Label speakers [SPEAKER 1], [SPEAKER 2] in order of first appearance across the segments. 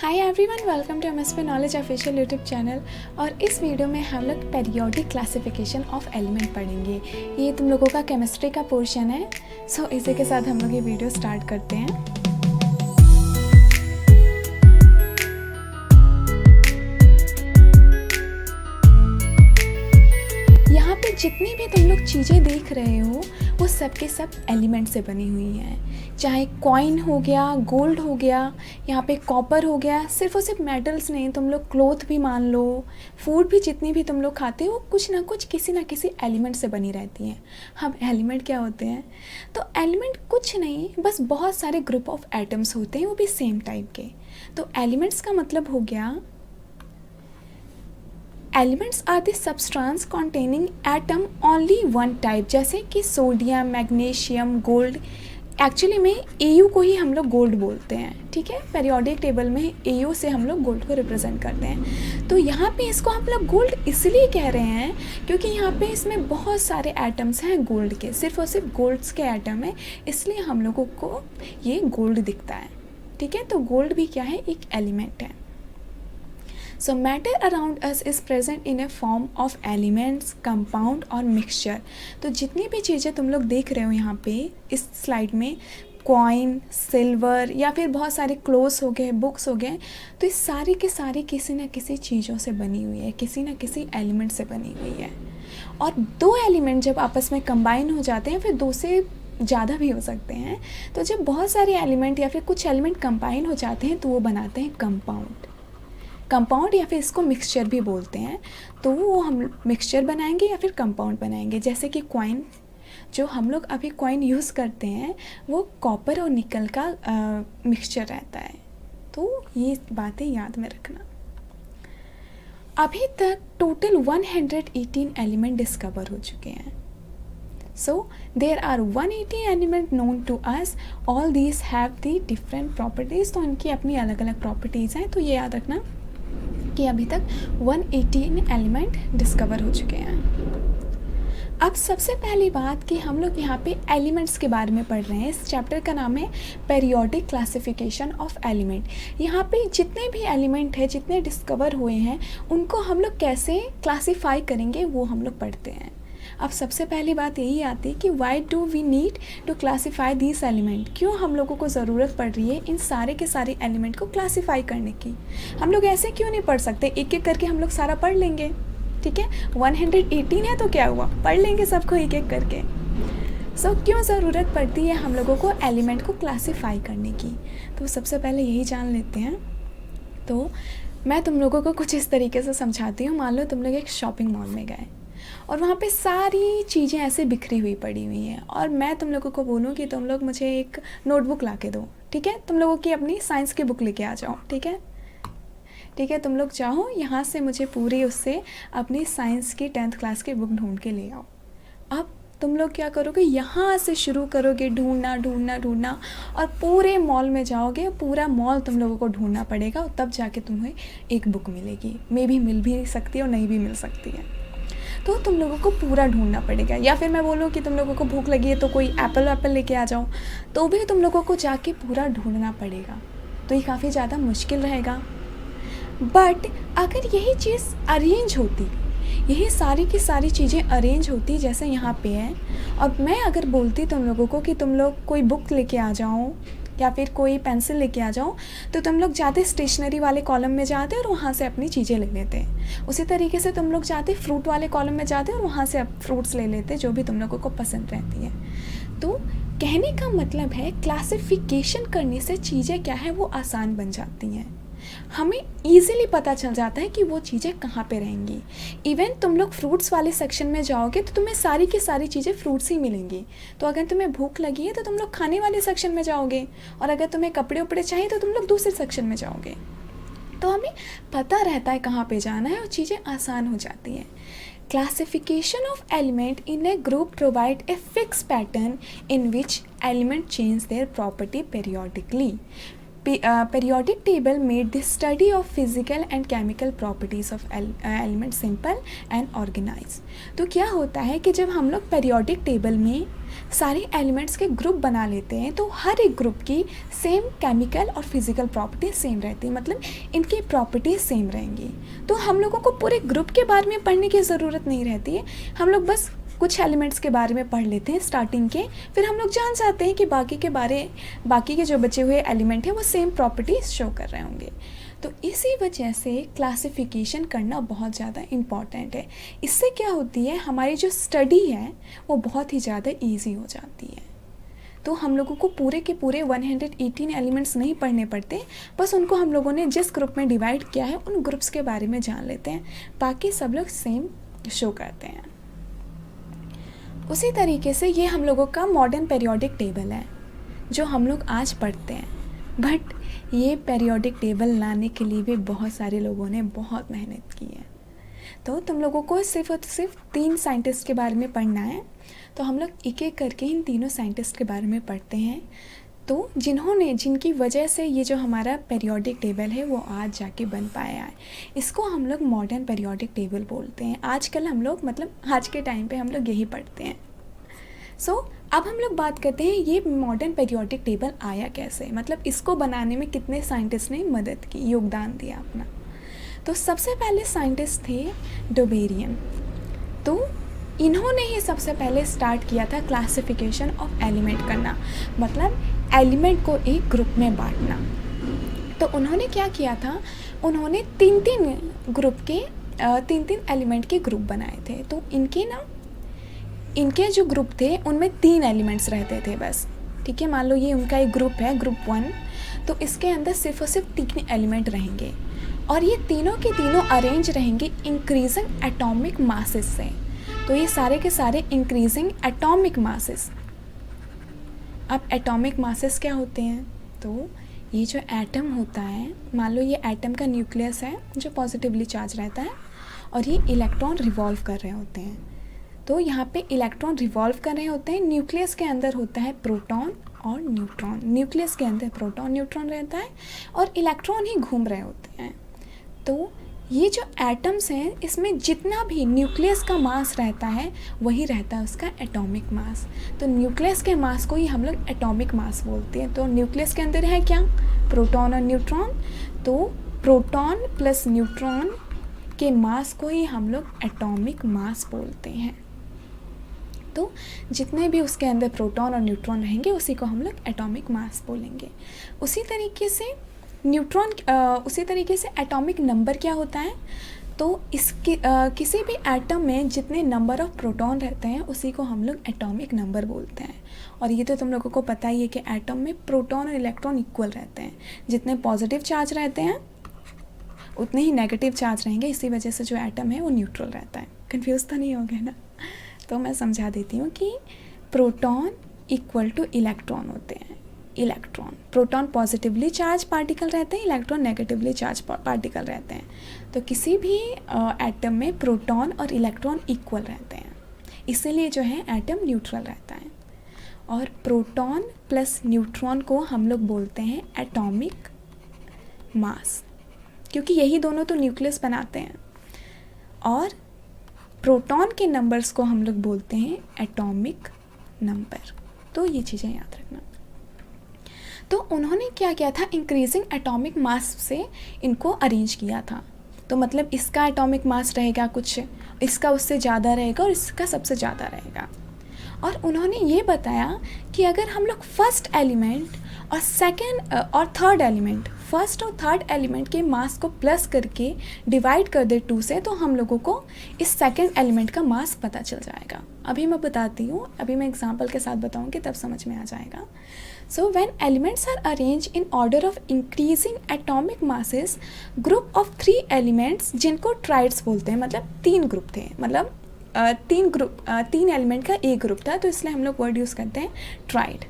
[SPEAKER 1] Hi everyone, welcome to MSP knowledge official YouTube channel. और इस video में हम लोग पेरियोडिक क्लासिफिकेशन ऑफ एलिमेंट पढ़ेंगे। ये तुम लोगों का केमिस्ट्री का पोर्शन है। सो इसी के साथ हम लोग ये वीडियो स्टार्ट करते हैं। यहाँ पे जितनी भी तुम लोग चीज़ें देख रहे हो वो सब के सब एलिमेंट से बनी हुई हैं। चाहे कॉइन हो गया, गोल्ड हो गया, यहाँ पे कॉपर हो गया, सिर्फ और सिर्फ मेटल्स नहीं, तुम लोग क्लॉथ भी मान लो, फूड भी जितनी भी तुम लोग खाते हो कुछ ना कुछ किसी ना किसी एलिमेंट से बनी रहती हैं। हम एलिमेंट क्या होते हैं? तो एलिमेंट कुछ नहीं, बस बहुत सारे ग्रुप ऑफ एटम्स होते हैं, वो भी सेम टाइप के। तो एलिमेंट्स का मतलब हो गया elements are the substance containing atom only one type, जैसे कि सोडियम, मैग्नीशियम, गोल्ड। एक्चुअली में एयू को ही हम लोग गोल्ड बोलते हैं, ठीक है। पेरियोडिक टेबल में एयू से हम लोग गोल्ड को रिप्रेजेंट करते हैं। तो यहाँ पे इसको हम लोग गोल्ड इसलिए कह रहे हैं क्योंकि यहाँ पे इसमें बहुत सारे एटम्स हैं गोल्ड के, सिर्फ और सिर्फ गोल्ड्स के एटम है, इसलिए हम लोगों को ये गोल्ड दिखता है, ठीक है। तो गोल्ड भी क्या है? एक एलिमेंट है। So matter around us is present in a form of elements, compound और mixture। तो जितनी भी चीज़ें तुम लोग देख रहे हो यहाँ पे इस स्लाइड में, कॉइन, सिल्वर या फिर बहुत सारे क्लोथ्स हो गए, बुक्स हो गए, तो इस सारी की सारी किसी न किसी चीज़ों से बनी हुई है, किसी न किसी एलिमेंट से बनी हुई है। और दो एलिमेंट जब आपस में कंबाइन हो जाते हैं, फिर दो से ज़्यादा भी हो सकते हैं, तो जब बहुत सारे एलिमेंट या फिर कुछ एलिमेंट कंबाइन हो जाते हैं तो वो बनाते हैं कंपाउंड या फिर इसको मिक्सचर भी बोलते हैं। तो वो हम मिक्सचर बनाएंगे या फिर कंपाउंड बनाएंगे। जैसे कि कॉइन, जो हम लोग अभी कॉइन यूज़ करते हैं वो कॉपर और निकल का मिक्सचर रहता है। तो ये बातें याद में रखना। अभी तक टोटल 118 एलिमेंट डिस्कवर हो चुके हैं। So there are 180 element known to us. All these have the different properties. तो इनकी अपनी अलग अलग प्रॉपर्टीज़ हैं। तो ये याद रखना कि अभी तक 118 एलिमेंट डिस्कवर हो चुके हैं। अब सबसे पहली बात कि हम लोग यहाँ पे एलिमेंट्स के बारे में पढ़ रहे हैं। इस चैप्टर का नाम है पेरियोडिक क्लासिफिकेशन ऑफ एलिमेंट। यहाँ पे जितने भी एलिमेंट हैं, जितने डिस्कवर हुए हैं, उनको हम लोग कैसे क्लासीफाई करेंगे वो हम लोग पढ़ते हैं। अब सबसे पहली बात यही आती है कि why do we need to classify this element. क्यों हम लोगों को ज़रूरत पड़ रही है इन सारे के सारे एलिमेंट को क्लासीफाई करने की? हम लोग ऐसे क्यों नहीं पढ़ सकते? एक एक करके हम लोग सारा पढ़ लेंगे, ठीक है। 118 है तो क्या हुआ, पढ़ लेंगे सबको एक एक करके। सो क्यों ज़रूरत पड़ती है हम लोगों को एलिमेंट को क्लासीफाई करने की? तो सबसे पहले यही जान लेते हैं। तो मैं तुम लोगों को कुछ इस तरीके से समझाती हूँ। मान लो तुम लोग एक शॉपिंग मॉल में गए और वहाँ पे सारी चीज़ें ऐसे बिखरी हुई पड़ी हुई हैं, और मैं तुम लोगों को बोलूँ कि तुम लोग मुझे एक नोटबुक ला के दो, ठीक है। तुम लोगों की अपनी साइंस की बुक लेके आ जाओ, ठीक है, ठीक है। तुम लोग चाहो यहाँ से मुझे पूरी उससे अपनी साइंस की 10th क्लास की बुक ढूंढ के ले आओ। अब तुम लोग क्या करोगे? यहाँ से शुरू करोगे ढूंढना और पूरे मॉल में जाओगे। पूरा मॉल तुम लोगों को ढूंढना पड़ेगा और तब जाके तुम्हें एक बुक मिलेगी। मे भी मिल भी सकती है और नहीं भी मिल सकती है। तो तुम लोगों को पूरा ढूंढना पड़ेगा। या फिर मैं बोलूँ कि तुम लोगों को भूख लगी है तो कोई एप्पल लेके आ जाओ, तो भी तुम लोगों को जाके पूरा ढूंढना पड़ेगा। तो ये काफ़ी ज़्यादा मुश्किल रहेगा। बट अगर यही चीज़ अरेंज होती, यही सारी की सारी चीज़ें अरेंज होती जैसे यहाँ पे है, और मैं अगर बोलती तुम लोगों को कि तुम लोग कोई बुक लेके आ जाओ या फिर कोई पेंसिल लेके आ जाओ, तो तुम लोग जाते स्टेशनरी वाले कॉलम में जाते और वहाँ से अपनी चीज़ें ले लेते। उसी तरीके से तुम लोग जाते फ्रूट वाले कॉलम में जाते और वहाँ से फ्रूट्स ले लेते जो भी तुम लोगों को पसंद रहती है। तो कहने का मतलब है क्लासिफिकेशन करने से चीज़ें क्या है वो आसान बन जाती हैं। हमें ईज़िली पता चल जाता है कि वो चीज़ें कहाँ पे रहेंगी। इवन तुम लोग फ्रूट्स वाले सेक्शन में जाओगे तो तुम्हें सारी की सारी चीज़ें फ्रूट्स ही मिलेंगी। तो अगर तुम्हें भूख लगी है तो तुम लोग खाने वाले सेक्शन में जाओगे, और अगर तुम्हें कपड़े उपड़े चाहिए तो तुम लोग दूसरे सेक्शन में जाओगे। तो हमें पता रहता है कहाँ पे जाना है और चीज़ें आसान हो जाती हैं। Classification of element in a group provide a fixed pattern in which element change their property periodically. periodic table made the study of physical and chemical properties of element simple and organized। तो क्या होता है कि जब हम लोग periodic table में सारे एलिमेंट्स के ग्रुप बना लेते हैं तो हर एक ग्रुप की सेम केमिकल और फिजिकल प्रॉपर्टीज सेम रहती है, मतलब इनकी प्रॉपर्टीज सेम रहेंगी। तो हम लोगों को पूरे ग्रुप के बारे में पढ़ने की ज़रूरत नहीं रहती है, हम लोग बस कुछ एलिमेंट्स के बारे में पढ़ लेते हैं स्टार्टिंग के, फिर हम लोग जान जाते हैं कि बाकी के जो बचे हुए एलिमेंट हैं वो सेम प्रॉपर्टीज शो कर रहे होंगे। तो इसी वजह से क्लासिफिकेशन करना बहुत ज़्यादा इम्पॉर्टेंट है। इससे क्या होती है, हमारी जो स्टडी है वो बहुत ही ज़्यादा ईजी हो जाती है। तो हम लोगों को पूरे के पूरे 118 एलिमेंट्स नहीं पढ़ने पड़ते, बस उनको हम लोगों ने जिस ग्रुप में डिवाइड किया है उन ग्रुप्स के बारे में जान लेते हैं, बाकी सब लोग सेम शो करते हैं। उसी तरीके से ये हम लोगों का मॉडर्न पीरियोडिक टेबल है जो हम लोग आज पढ़ते हैं, बट ये पीरियोडिक टेबल लाने के लिए भी बहुत सारे लोगों ने बहुत मेहनत की है। तो तुम लोगों को सिर्फ और सिर्फ 3 साइंटिस्ट के बारे में पढ़ना है, तो हम लोग एक एक करके इन तीनों साइंटिस्ट के बारे में पढ़ते हैं। तो जिनकी वजह से ये जो हमारा पीरियोडिक टेबल है वो आज जाके बन पाया है, इसको हम लोग मॉडर्न पीरियोडिक टेबल बोलते हैं। आजकल हम लोग आज के टाइम पे हम लोग यही पढ़ते हैं। अब हम लोग बात करते हैं ये मॉडर्न पीरियोडिक टेबल आया कैसे, मतलब इसको बनाने में कितने साइंटिस्ट ने मदद की, योगदान दिया अपना। तो सबसे पहले साइंटिस्ट थे डोबेरियन। तो इन्होंने ही सबसे पहले स्टार्ट किया था क्लासिफिकेशन ऑफ एलिमेंट करना, मतलब एलिमेंट को एक ग्रुप में बांटना। तो उन्होंने क्या किया था, उन्होंने 3-3 ग्रुप के 3-3 एलिमेंट के ग्रुप बनाए थे। तो इनके जो ग्रुप थे उनमें 3 एलिमेंट्स रहते थे बस, ठीक है। मान लो ये उनका एक ग्रुप है, ग्रुप 1, तो इसके अंदर सिर्फ और सिर्फ 3 एलिमेंट रहेंगे और ये तीनों के तीनों अरेंज रहेंगे इंक्रीजिंग एटॉमिक मासेस से। तो ये सारे के सारे इंक्रीजिंग एटॉमिक मासेस। अब एटॉमिक मासेस क्या होते हैं, तो ये जो एटम होता है, मान लो ये एटम का न्यूक्लियस है जो पॉजिटिवली चार्ज रहता है और ये इलेक्ट्रॉन रिवॉल्व कर रहे होते हैं। तो यहाँ पे इलेक्ट्रॉन रिवॉल्व कर रहे होते हैं, न्यूक्लियस के अंदर होता है प्रोटॉन और न्यूट्रॉन, न्यूक्लियस के अंदर प्रोटॉन न्यूट्रॉन रहता है और इलेक्ट्रॉन ही घूम रहे होते हैं। तो ये जो एटम्स हैं इसमें जितना भी न्यूक्लियस का मास रहता है वही रहता है उसका एटॉमिक मास। तो न्यूक्लियस के मास को ही हम लोग एटॉमिक मास बोलते हैं। तो न्यूक्लियस के अंदर है क्या, प्रोटॉन और न्यूट्रॉन। तो प्रोटॉन प्लस न्यूट्रॉन के मास को ही हम लोग एटॉमिक मास बोलते हैं। तो जितने भी उसके अंदर प्रोटॉन और न्यूट्रॉन रहेंगे उसी को हम लोग एटॉमिक मास बोलेंगे। उसी तरीके से एटॉमिक नंबर क्या होता है, तो इसके किसी भी एटम में जितने नंबर ऑफ प्रोटॉन रहते हैं उसी को हम लोग एटॉमिक नंबर बोलते हैं। और ये तो तुम लोगों को पता ही है कि एटम में प्रोटॉन और इलेक्ट्रॉन इक्वल रहते हैं, जितने पॉजिटिव चार्ज रहते हैं उतने ही नेगेटिव चार्ज रहेंगे, इसी वजह से जो एटम है वो न्यूट्रल रहता है। कंफ्यूज तो नहीं हो गए ना, तो मैं समझा देती हूँ कि प्रोटॉन इक्वल टू इलेक्ट्रॉन होते हैं। प्रोटॉन पॉजिटिवली चार्ज पार्टिकल रहते हैं, इलेक्ट्रॉन नेगेटिवली चार्ज पार्टिकल रहते हैं। तो किसी भी एटम में प्रोटॉन और इलेक्ट्रॉन इक्वल रहते हैं, इसीलिए जो है एटम न्यूट्रल रहता है। और प्रोटॉन प्लस न्यूट्रॉन को हम लोग बोलते हैं एटॉमिक मास, क्योंकि यही दोनों तो न्यूक्लियस बनाते हैं। और प्रोटॉन के नंबर्स को हम लोग बोलते हैं एटॉमिक नंबर। तो ये चीज़ें याद रखना। तो उन्होंने क्या किया था, इंक्रीजिंग एटॉमिक मास से इनको अरेंज किया था। तो मतलब इसका एटॉमिक मास रहेगा कुछ, इसका उससे ज़्यादा रहेगा और इसका सबसे ज़्यादा रहेगा। और उन्होंने ये बताया कि अगर हम लोग फर्स्ट एलिमेंट और सेकंड और थर्ड एलिमेंट, फर्स्ट और थर्ड एलिमेंट के मास को प्लस करके डिवाइड कर दे 2 से, तो हम लोगों को इस सेकंड एलिमेंट का मास पता चल जाएगा। अभी मैं बताती हूँ, अभी मैं एग्जांपल के साथ बताऊँगी तब समझ में आ जाएगा। So when elements are arrange in order of increasing atomic masses, group of 3 elements जिनको ट्राइड्स बोलते हैं, मतलब 3 ग्रुप थे, मतलब 3 एलिमेंट का एक ग्रुप था, तो इसलिए हम लोग वर्ड यूज़ करते हैं ट्राइड।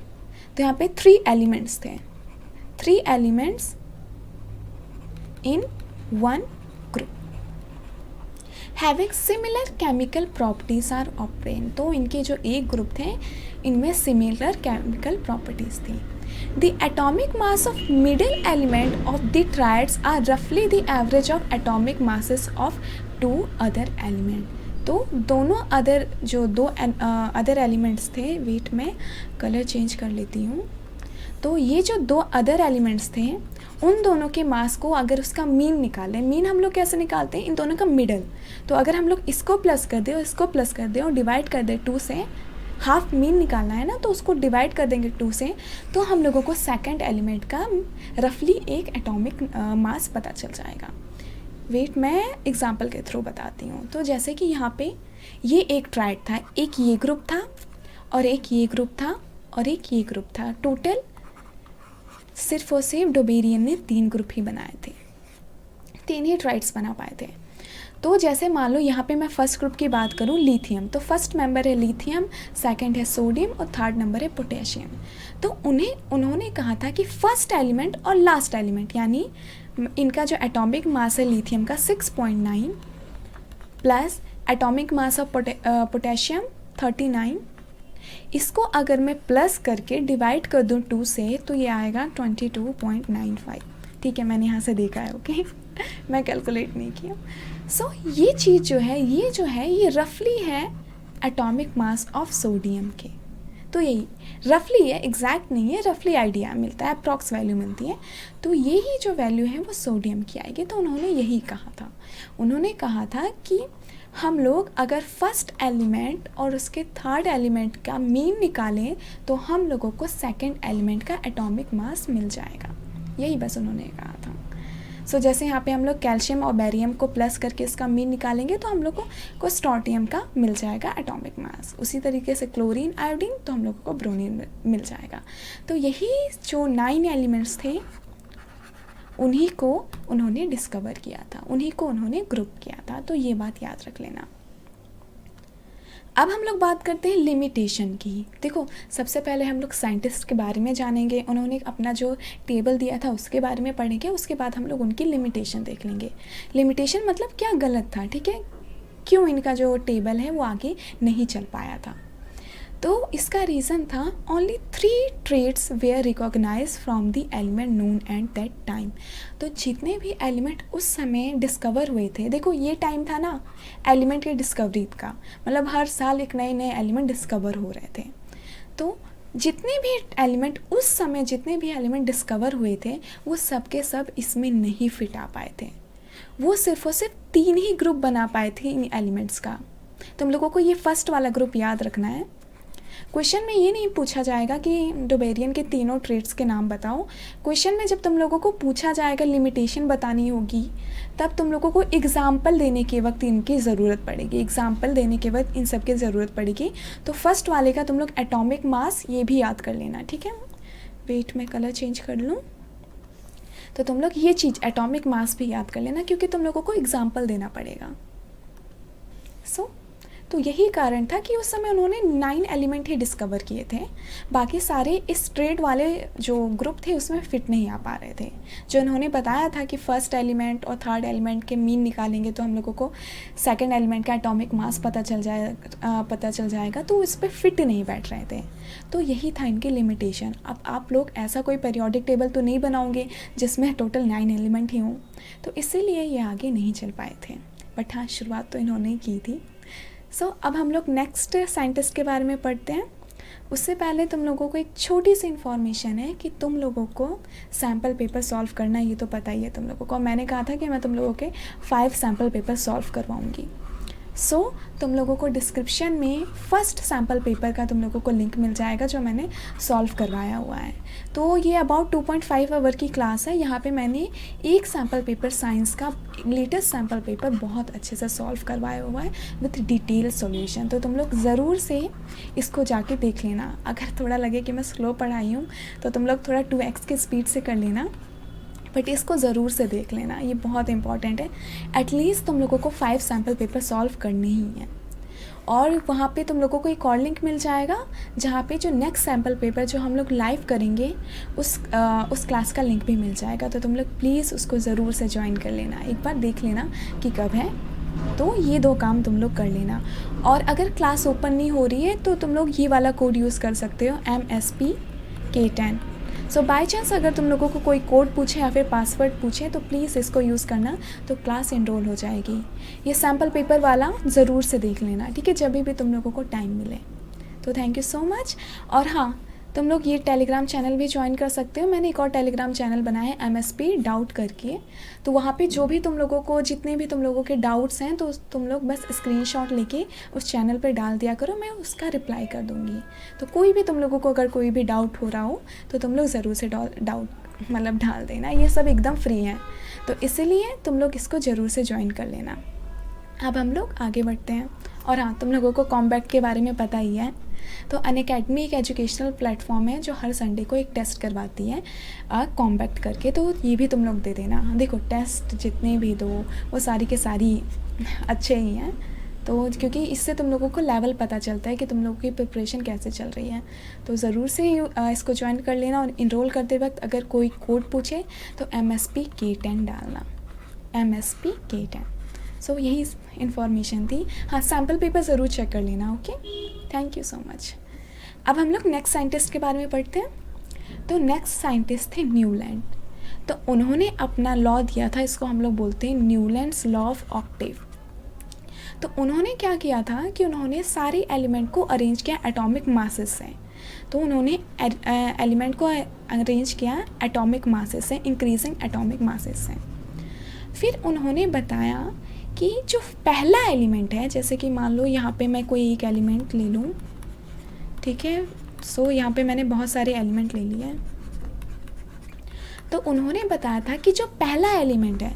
[SPEAKER 1] तो यहाँ पे 3 एलिमेंट्स थे, 3 elements in 1 group having similar chemical properties are obtained. तो इनके जो एक ग्रुप थे इनमें सिमिलर केमिकल प्रॉपर्टीज़ थी। The atomic mass of middle element of the triads are roughly the average of atomic masses of two other element. तो दोनों दो अदर एलिमेंट्स थे, वेट में कलर चेंज कर लेती हूँ। तो ये जो दो अदर एलिमेंट्स थे उन दोनों के मास को अगर उसका मीन निकालें, मीन हम लोग कैसे निकालते हैं, इन दोनों का मिडल। तो अगर हम लोग इसको प्लस कर दें और इसको प्लस कर दें और डिवाइड कर दें 2 से, हाफ मीन निकालना है ना, तो उसको डिवाइड कर देंगे 2 से, तो हम लोगों को सेकंड एलिमेंट का रफली एक एटॉमिक मास पता चल जाएगा। वेट मैं एग्जांपल के थ्रू बताती हूँ। तो जैसे कि यहाँ पे ये एक ट्राइड था, एक ये ग्रुप था और एक ये ग्रुप था और एक ये ग्रुप था। टोटल सिर्फ और सिर्फ डोबेरियन ने 3 ग्रुप ही बनाए थे, 3 ही ट्राइड्स बना पाए थे। तो जैसे मान लो यहाँ पे मैं फर्स्ट ग्रुप की बात करूँ, लिथियम, तो फर्स्ट मेंबर है लिथियम, सेकंड है सोडियम और थर्ड नंबर है पोटेशियम। तो उन्होंने कहा था कि फर्स्ट एलिमेंट और लास्ट एलिमेंट यानी इनका जो एटॉमिक मास है लिथियम का 6.9 plus atomic mass of potassium 39, इसको अगर मैं प्लस करके डिवाइड कर दूँ 2 से तो ये आएगा 22.95। ठीक है, मैंने यहाँ से देखा है, ओके मैं कैलकुलेट नहीं किया। सो ये चीज़ जो है ये रफली है एटॉमिक मास ऑफ सोडियम के। तो यही रफली है, एग्जैक्ट नहीं है, रफली आइडिया मिलता है, अप्रॉक्स वैल्यू मिलती है। तो यही जो वैल्यू है वो सोडियम की आएगी। तो उन्होंने यही कहा था, उन्होंने कहा था कि हम लोग अगर फर्स्ट एलिमेंट और उसके थर्ड एलिमेंट का मीन निकालें तो हम लोगों को सेकंड एलिमेंट का एटॉमिक मास मिल जाएगा। यही बस उन्होंने कहा था। सो जैसे यहाँ पे हम लोग कैल्शियम और बैरियम को प्लस करके इसका मीन निकालेंगे तो हम लोग को स्ट्रोंटियम का मिल जाएगा एटॉमिक मास। उसी तरीके से क्लोरीन, आयोडीन, तो हम लोगों को ब्रोमीन मिल जाएगा। तो यही जो 9 एलिमेंट्स थे उन्हीं को उन्होंने डिस्कवर किया था, उन्हीं को उन्होंने ग्रुप किया था। तो ये बात याद रख लेना। अब हम लोग बात करते हैं लिमिटेशन की। देखो, सबसे पहले हम लोग साइंटिस्ट के बारे में जानेंगे, उन्होंने अपना जो टेबल दिया था उसके बारे में पढ़ेंगे, उसके बाद हम लोग उनकी लिमिटेशन देख लेंगे। लिमिटेशन मतलब क्या गलत था, ठीक है, क्यों इनका जो टेबल है वो आगे नहीं चल पाया था। तो इसका रीज़न था only 3 traits were recognize from the element known at that time. तो जितने भी एलिमेंट उस समय डिस्कवर हुए थे, देखो ये टाइम था ना एलिमेंट के डिस्कवरी का, मतलब हर साल एक नए नए एलिमेंट डिस्कवर हो रहे थे। तो जितने भी एलिमेंट डिस्कवर हुए थे वो सब के सब इसमें नहीं फिट आ पाए थे। वो सिर्फ और सिर्फ 3 ही ग्रुप बना पाए थे इन एलिमेंट्स का। तुम लोगों को ये फर्स्ट वाला ग्रुप याद रखना है। क्वेश्चन में ये नहीं पूछा जाएगा कि डोबेरियन के तीनों ट्रेट्स के नाम बताओ। क्वेश्चन में जब तुम लोगों को पूछा जाएगा, लिमिटेशन बतानी होगी, तब तुम लोगों को एग्जाम्पल देने के वक्त इनकी ज़रूरत पड़ेगी, एग्जाम्पल देने के वक्त इन सब की ज़रूरत पड़ेगी। तो फर्स्ट वाले का तुम लोग एटॉमिक मास ये भी याद कर लेना, ठीक है। वेट मैं कलर चेंज कर लूँ। तो तुम लोग ये चीज़ एटॉमिक मास भी याद कर लेना क्योंकि तुम लोगों को एग्जाम्पल देना पड़ेगा। तो यही कारण था कि उस समय उन्होंने 9 एलिमेंट ही डिस्कवर किए थे, बाकी सारे इस ट्रेड वाले जो ग्रुप थे उसमें फिट नहीं आ पा रहे थे। जो उन्होंने बताया था कि फर्स्ट एलिमेंट और थर्ड एलिमेंट के मीन निकालेंगे तो हम लोगों को सेकंड एलिमेंट का एटॉमिक मास पता चल जाएगा, तो इस पर फिट नहीं बैठ रहे थे। तो यही था इनकी लिमिटेशन। अब आप लोग ऐसा कोई पीरियोडिक टेबल तो नहीं बनाओगे जिसमें टोटल 9 एलिमेंट ही हों, तो इसीलिए ये आगे नहीं चल पाए थे। बट हाँ, शुरुआत तो इन्होंने की थी। अब हम लोग नेक्स्ट साइंटिस्ट के बारे में पढ़ते हैं। उससे पहले तुम लोगों को एक छोटी सी इन्फॉर्मेशन है कि तुम लोगों को सैम्पल पेपर सॉल्व करना, ये तो पता ही है तुम लोगों को। मैंने कहा था कि मैं तुम लोगों के 5 सैम्पल पेपर सॉल्व करवाऊँगी। तुम लोगों को डिस्क्रिप्शन में फर्स्ट सैम्पल पेपर का तुम लोगों को लिंक मिल जाएगा जो मैंने सॉल्व करवाया हुआ है। तो ये अबाउट 2.5 आवर की क्लास है। यहाँ पे मैंने एक सैम्पल पेपर साइंस का लेटेस्ट सैम्पल पेपर बहुत अच्छे से सॉल्व करवाया हुआ है विथ डिटेल सॉल्यूशन। तो तुम लोग ज़रूर से इसको जाके देख लेना। अगर थोड़ा लगे कि मैं स्लो पढ़ाई हूँ तो तुम लोग थोड़ा 2x की स्पीड से कर लेना, बट इसको ज़रूर से देख लेना, ये बहुत इंपॉर्टेंट है। एटलीस्ट तुम लोगों को 5 सैम्पल पेपर सॉल्व करने ही हैं। और वहाँ पे तुम लोगों को एक और लिंक मिल जाएगा जहाँ पे जो नेक्स्ट सैम्पल पेपर जो हम लोग लाइव करेंगे उस क्लास का लिंक भी मिल जाएगा। तो तुम लोग प्लीज़ उसको ज़रूर से ज्वाइन कर लेना, एक बार देख लेना कि कब है। तो ये 2 काम तुम लोग कर लेना। और अगर क्लास ओपन नहीं हो रही है तो तुम लोग ये वाला कोड यूज़ कर सकते हो, MSP K10। So by chance अगर तुम लोगों को कोई कोड पूछे या फिर पासवर्ड पूछे तो प्लीज़ इसको यूज़ करना, तो क्लास इनरोल हो जाएगी। ये सैम्पल पेपर वाला ज़रूर से देख लेना, ठीक है, जब भी तुम लोगों को टाइम मिले। तो थैंक यू सो मच। और हाँ, तुम लोग ये टेलीग्राम चैनल भी ज्वाइन कर सकते हो। मैंने एक और टेलीग्राम चैनल बनाया है MSP डाउट करके, तो वहाँ पे जो भी तुम लोगों को, जितने भी तुम लोगों के डाउट्स हैं, तो तुम लोग बस स्क्रीनशॉट लेके उस चैनल पे डाल दिया करो, मैं उसका रिप्लाई कर दूँगी। तो कोई भी तुम लोगों को अगर कोई भी डाउट हो रहा हो तो तुम लोग ज़रूर से डाउट मतलब डाल देना। ये सब एकदम फ्री है, तो इसीलिए तुम लोग इसको ज़रूर से ज्वाइन कर लेना। अब हम लोग आगे बढ़ते हैं। और हाँ, तुम लोगों को कॉम्बैट के बारे में पता ही है। तो अनअकैडमी एक एजुकेशनल प्लेटफॉर्म है जो हर संडे को एक टेस्ट करवाती है कॉम्बैट करके, तो ये भी तुम लोग दे देना। देखो, टेस्ट जितने भी दो वो सारी के सारी अच्छे ही हैं, तो क्योंकि इससे तुम लोगों को लेवल पता चलता है कि तुम लोगों की प्रिपरेशन कैसे चल रही है। तो ज़रूर से इसको ज्वाइन कर लेना। और इनरोल करते वक्त अगर कोई कोड पूछे तो MSP K10 डालना, MSP K10। सो यही इन्फॉर्मेशन थी। हाँ, सैम्पल पेपर ज़रूर चेक कर लेना। Okay, thank you so much. अब हम लोग नेक्स्ट साइंटिस्ट के बारे में पढ़ते हैं। तो नेक्स्ट साइंटिस्ट थे न्यूलैंड। तो उन्होंने अपना लॉ दिया था, इसको हम लोग बोलते हैं न्यूलैंड्स लॉ ऑफ ऑक्टेव। तो उन्होंने क्या किया था कि उन्होंने सारे एलिमेंट को अरेंज किया एटॉमिक मासेस से। तो उन्होंने एलिमेंट को अरेंज किया एटॉमिक मासेस से, इंक्रीजिंग एटॉमिक मासेस से। फिर उन्होंने बताया कि जो पहला एलिमेंट है, जैसे कि मान लो यहाँ पे मैं कोई एक एलिमेंट ले लूँ, ठीक है। सो यहाँ पे मैंने बहुत सारे एलिमेंट ले लिए हैं। तो उन्होंने बताया था कि जो पहला एलिमेंट है,